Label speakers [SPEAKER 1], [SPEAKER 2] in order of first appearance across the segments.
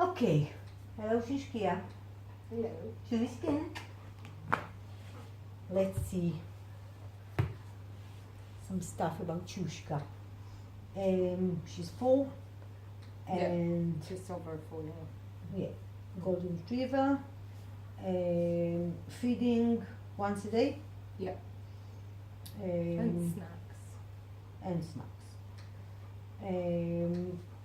[SPEAKER 1] Okay. Hello, Shooshka.
[SPEAKER 2] Hello.
[SPEAKER 1] Shooshka. Let's see some stuff about Shooshka. She's 4 and
[SPEAKER 2] Just over 4 now.
[SPEAKER 1] yeah, golden retriever. Feeding once a day.
[SPEAKER 2] Yeah.
[SPEAKER 1] And
[SPEAKER 2] snacks.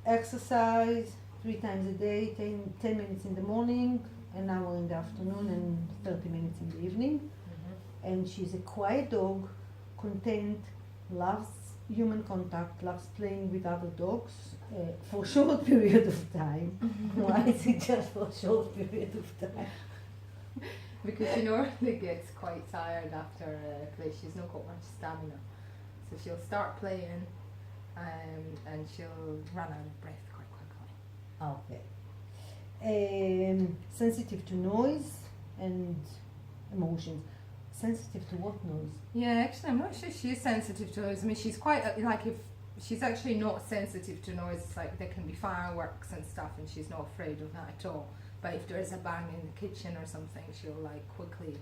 [SPEAKER 1] Exercise 3 times a day, 10 minutes in the morning, an hour in the afternoon, and 30 minutes in the evening.
[SPEAKER 2] Mm-hmm.
[SPEAKER 1] And she's a quiet dog, content, loves human contact, loves playing with other dogs for a short period of time. Why is it just for a short period of time?
[SPEAKER 2] Because she normally gets quite tired after play. She's not got much stamina. So she'll start playing and she'll run out of breath quite quickly.
[SPEAKER 1] Okay. Sensitive to noise and emotions. Sensitive to what noise?
[SPEAKER 2] Yeah, actually, I'm not sure she's sensitive to noise. I mean, she's quite, if she's actually not sensitive to noise, it's like there can be fireworks and stuff and she's not afraid of that at all. But if there is a bang in the kitchen or something, she'll like quickly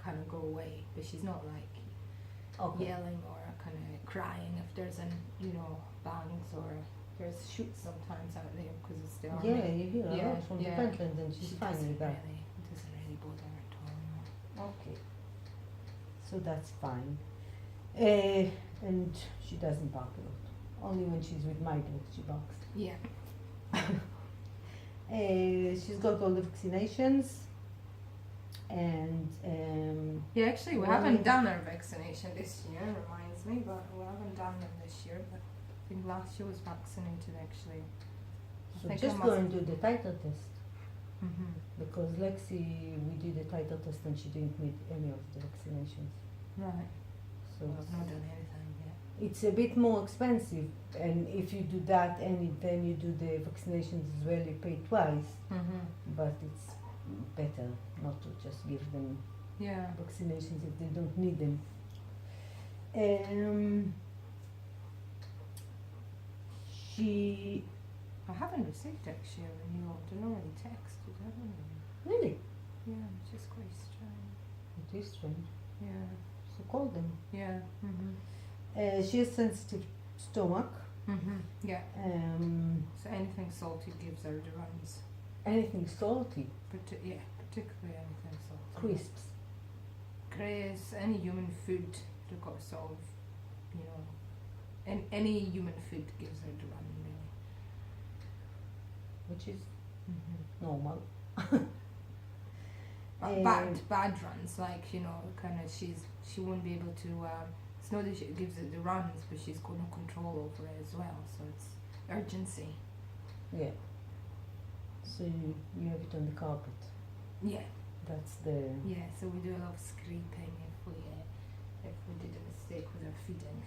[SPEAKER 2] kind of go away. But she's not like yelling or kind of crying if there's bangs or there's shoots sometimes out there because it's the army.
[SPEAKER 1] Yeah, you hear a lot from the Pentland and she's fine with that.
[SPEAKER 2] It doesn't really bother her at all.
[SPEAKER 1] Okay. So that's fine. And she doesn't bark a lot. Only when she's with my dog she barks.
[SPEAKER 2] Yeah.
[SPEAKER 1] She's got all the vaccinations and
[SPEAKER 2] yeah, actually we haven't done our vaccination this year, reminds me, but we haven't done them this year. But I think last year was vaccinated actually.
[SPEAKER 1] so just go and do the titer test.
[SPEAKER 2] Mm-hmm.
[SPEAKER 1] Because Lexi, we did a titer test and she didn't meet any of the vaccinations.
[SPEAKER 2] Right.
[SPEAKER 1] So
[SPEAKER 2] Well, I've not done anything yet.
[SPEAKER 1] it's a bit more expensive, and if you do that and then you do the vaccinations as well, you pay twice.
[SPEAKER 2] Mm-hmm.
[SPEAKER 1] But it's better not to just give them
[SPEAKER 2] Yeah.
[SPEAKER 1] vaccinations if they don't need them. She
[SPEAKER 2] I haven't received actually a renewal. They're not really texted, haven't they?
[SPEAKER 1] really,
[SPEAKER 2] Yeah, which is quite strange.
[SPEAKER 1] it is strange.
[SPEAKER 2] Yeah.
[SPEAKER 1] So call them.
[SPEAKER 2] Yeah. Mm-hmm.
[SPEAKER 1] She has sensitive stomach.
[SPEAKER 2] Mm-hmm. Yeah.
[SPEAKER 1] So
[SPEAKER 2] So anything salty gives her the runs.
[SPEAKER 1] anything salty,
[SPEAKER 2] Particularly anything salty.
[SPEAKER 1] crisps.
[SPEAKER 2] Grace, any human food, they've got sort of, and any human food gives her the run, really.
[SPEAKER 1] Which is
[SPEAKER 2] Mm-hmm.
[SPEAKER 1] normal.
[SPEAKER 2] Bad runs, like, kind of she won't be able to, it's not that she gives it the runs, but she's got no control over it as well, so it's urgency.
[SPEAKER 1] Yeah. So you have it on the carpet.
[SPEAKER 2] Yeah.
[SPEAKER 1] That's the
[SPEAKER 2] Yeah, so we do a lot of scraping if we did a mistake with our feeding.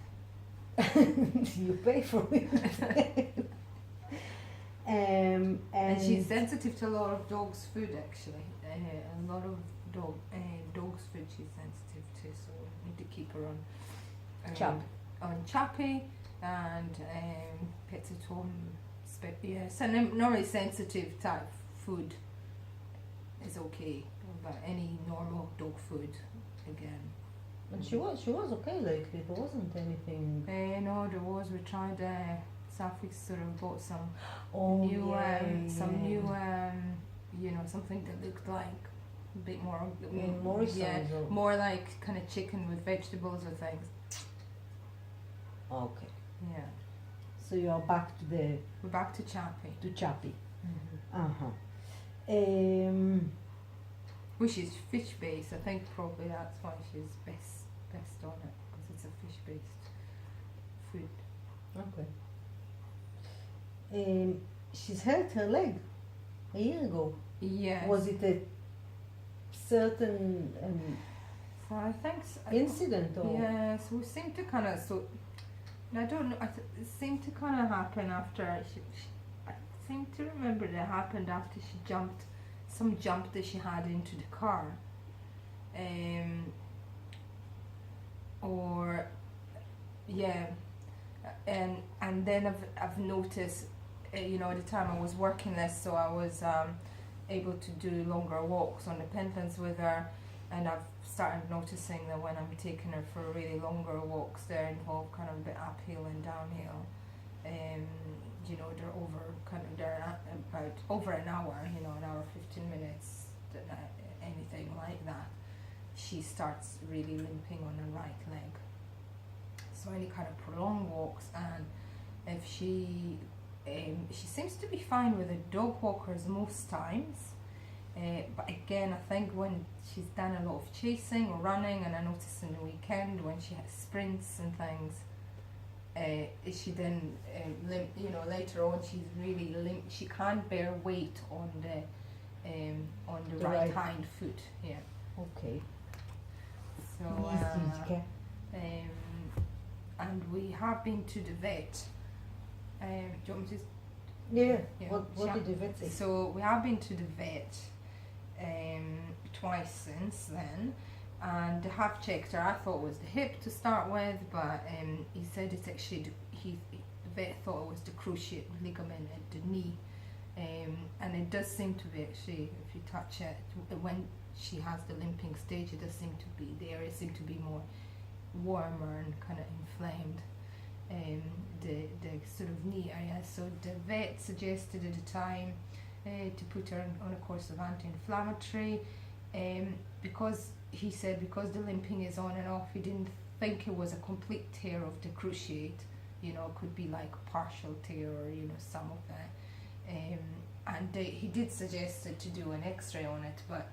[SPEAKER 1] you pay for it.
[SPEAKER 2] And she's sensitive to a lot of dogs' food actually. A lot of dogs' food she's sensitive to, so we need to keep her on Chappy and Petatom. So normally sensitive type food is okay, but any normal dog food again.
[SPEAKER 1] And she was okay lately. There wasn't anything.
[SPEAKER 2] No, there was. We tried. Safi sort of bought some new, something that looked like a bit more. More like kind of chicken with vegetables or things.
[SPEAKER 1] Okay.
[SPEAKER 2] Yeah.
[SPEAKER 1] So you are back to
[SPEAKER 2] We're back to Chappy.
[SPEAKER 1] Chappy.
[SPEAKER 2] Mm-hmm. Which is fish based. I think probably that's why she's best on it, because it's a fish based food.
[SPEAKER 1] Okay. She's hurt her leg a year ago.
[SPEAKER 2] Yes.
[SPEAKER 1] Was it a certain
[SPEAKER 2] So I think
[SPEAKER 1] incident or?
[SPEAKER 2] Yes, we seem to kind of I don't know. It seemed to kind of happen after I seem to remember that happened after she jumped some jump that she had into the car, and then I've noticed you know, at the time I was working this, so I was able to do longer walks on the Pentlands with her, and I've started noticing that when I'm taking her for really longer walks, they're involved kind of a bit uphill and downhill. You know, they're about over an hour, you know, an hour 15 minutes, anything like that. She starts really limping on her right leg. So any kind of prolonged walks, and if she seems to be fine with the dog walkers most times, but again, I think when she's done a lot of chasing or running, and I noticed in the weekend when she has sprints and things, she then you know, later on she's really limp. She can't bear weight on the right hind foot. Yeah.
[SPEAKER 1] Okay.
[SPEAKER 2] So and we have been to the vet. Do you want me to?
[SPEAKER 1] Yeah.
[SPEAKER 2] Yeah.
[SPEAKER 1] What did the vet say?
[SPEAKER 2] So we have been to the vet twice since then, and they have checked her. I thought it was the hip to start with, but he said it's actually the vet thought it was the cruciate ligament at the knee, and it does seem to be actually, if you touch it when she has the limping stage, it does seem to be, the area seem to be more warmer and kind of inflamed. The sort of knee area. So the vet suggested at the time to put her on a course of anti-inflammatory, because he said because the limping is on and off, he didn't think it was a complete tear of the cruciate. You know, it could be like a partial tear, or you know, some of that. And he did suggest to do an X-ray on it, but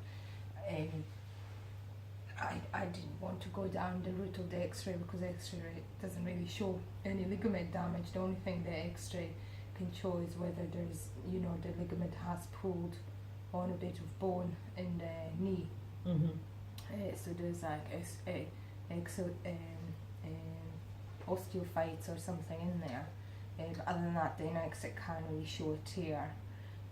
[SPEAKER 2] I didn't want to go down the route of the X-ray, because X-ray doesn't really show any ligament damage. The only thing the X-ray can show is whether there's, you know, the ligament has pulled on a bit of bone in the knee.
[SPEAKER 1] Mm-hmm.
[SPEAKER 2] So there's like osteophytes or something in there. But other than that, the X-ray can't really show a tear.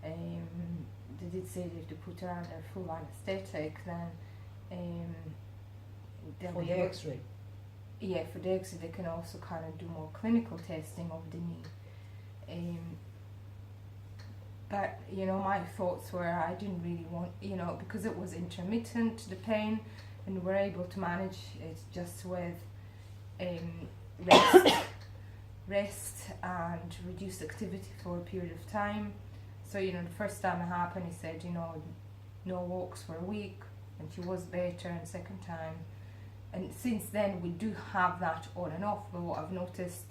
[SPEAKER 2] They did say that if they put her under full anaesthetic, then
[SPEAKER 1] For the X-ray.
[SPEAKER 2] Yeah, for the X-ray they can also kind of do more clinical testing of the knee. But you know, my thoughts were I didn't really want, you know, because it was intermittent, the pain, and we're able to manage it just with rest and reduced activity for a period of time. So you know, the first time it happened, he said, you know, no walks for a week, and she was better. And second time, and since then we do have that on and off. But what I've noticed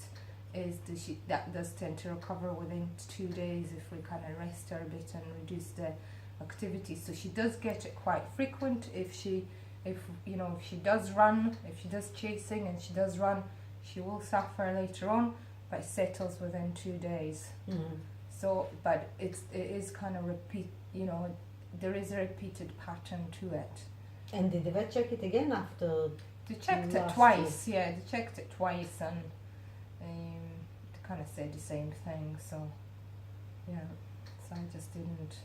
[SPEAKER 2] is that does tend to recover within 2 days if we kind of rest her a bit and reduce the activity. So she does get it quite frequent. If you know, if she does run, if she does chasing and she does run, she will suffer later on, but it settles within 2 days.
[SPEAKER 1] Mm-hmm.
[SPEAKER 2] So, but it is kind of repeat. You know, there is a repeated pattern to it.
[SPEAKER 1] And did the vet check it again after?
[SPEAKER 2] They checked it twice. Yeah, they checked it twice, and they kind of said the same thing. So, yeah. So I just didn't.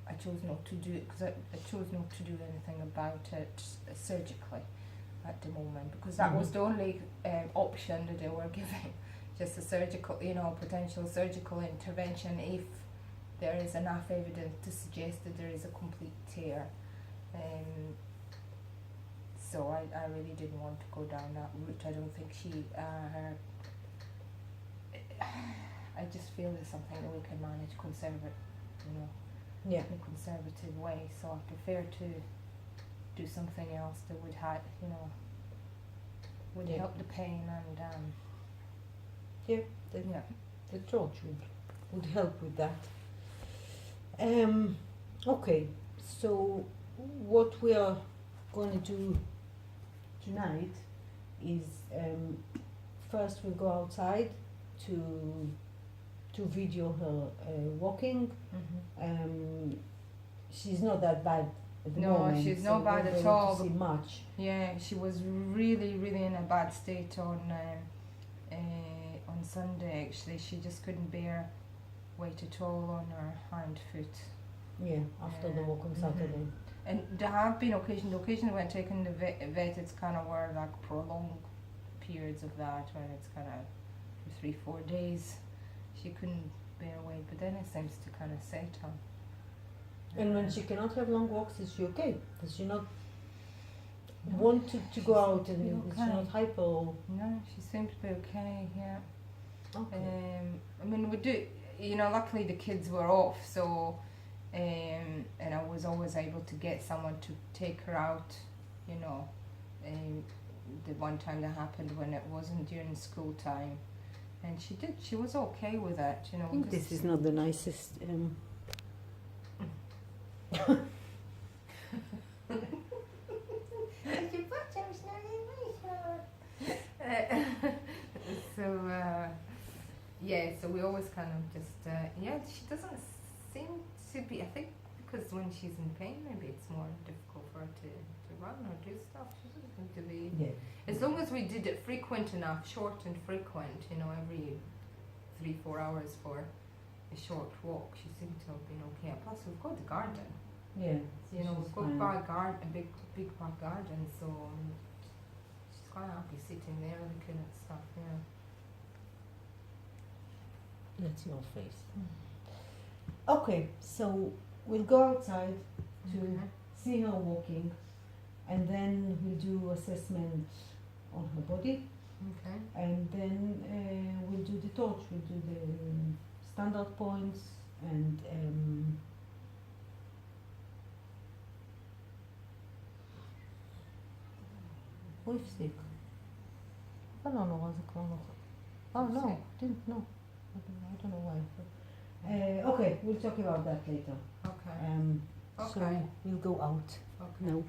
[SPEAKER 2] I chose not to do it because I chose not to do anything about it surgically at the moment, because that was the only option that they were giving. Just a surgical, you know, potential surgical intervention if there is enough evidence to suggest that there is a complete tear. So I really didn't want to go down that route. I don't think I just feel there's something that we can manage in a conservative way. So I prefer to do something else that would help the pain and
[SPEAKER 1] the torch would help with that. Okay, so what we are going to do tonight is first we'll go outside to video her walking. She's not that bad at the moment.
[SPEAKER 2] No, she's
[SPEAKER 1] so
[SPEAKER 2] not bad
[SPEAKER 1] we
[SPEAKER 2] at
[SPEAKER 1] won't
[SPEAKER 2] all.
[SPEAKER 1] see much.
[SPEAKER 2] Yeah, she was really, really in a bad state on Sunday. Actually, she just couldn't bear weight at all on her hind foot.
[SPEAKER 1] Yeah, after the walk on Saturday.
[SPEAKER 2] And there have been occasionally when taking the vet, it's kind of were like prolonged periods of that when it's kind of for 3-4 days. She couldn't bear weight, but then it seems to kind of settle.
[SPEAKER 1] And when she cannot have long walks, is she okay? Does she not want to go out, and is she not hyper? Or?
[SPEAKER 2] No, she seems to be okay, yeah.
[SPEAKER 1] Okay.
[SPEAKER 2] I mean, we do, you know, luckily the kids were off, so, and I was always able to get someone to take her out, you know. The one time that happened when it wasn't during school time, and she was okay with that, you know.
[SPEAKER 1] I think this is not the nicest.
[SPEAKER 2] Yeah, so we always kind of just, she doesn't seem to be, I think because when she's in pain, maybe it's more difficult for her to run or do stuff. She doesn't seem to be,
[SPEAKER 1] Yeah.
[SPEAKER 2] as long as we did it frequent enough, short and frequent, you know, every 3-4 hours for a short walk, she seemed to have been okay. Plus we've got the garden.
[SPEAKER 1] Yeah.
[SPEAKER 2] You know,
[SPEAKER 1] she's
[SPEAKER 2] we've got
[SPEAKER 1] fine.
[SPEAKER 2] a big back garden, so she's quite happy sitting there looking at stuff, yeah.
[SPEAKER 1] That's your face. Okay, so we'll go outside to
[SPEAKER 2] Okay.
[SPEAKER 1] see her walking, and then we'll do assessment on her body,
[SPEAKER 2] Okay.
[SPEAKER 1] and then we'll do the torch. We'll do the standard points and whipstick. I don't know what's it called. Oh no,
[SPEAKER 2] Whipstick.
[SPEAKER 1] didn't know. I don't know why. Okay, we'll talk about that later.
[SPEAKER 2] Okay.
[SPEAKER 1] So
[SPEAKER 2] Okay.
[SPEAKER 1] we'll go out
[SPEAKER 2] Okay.
[SPEAKER 1] now.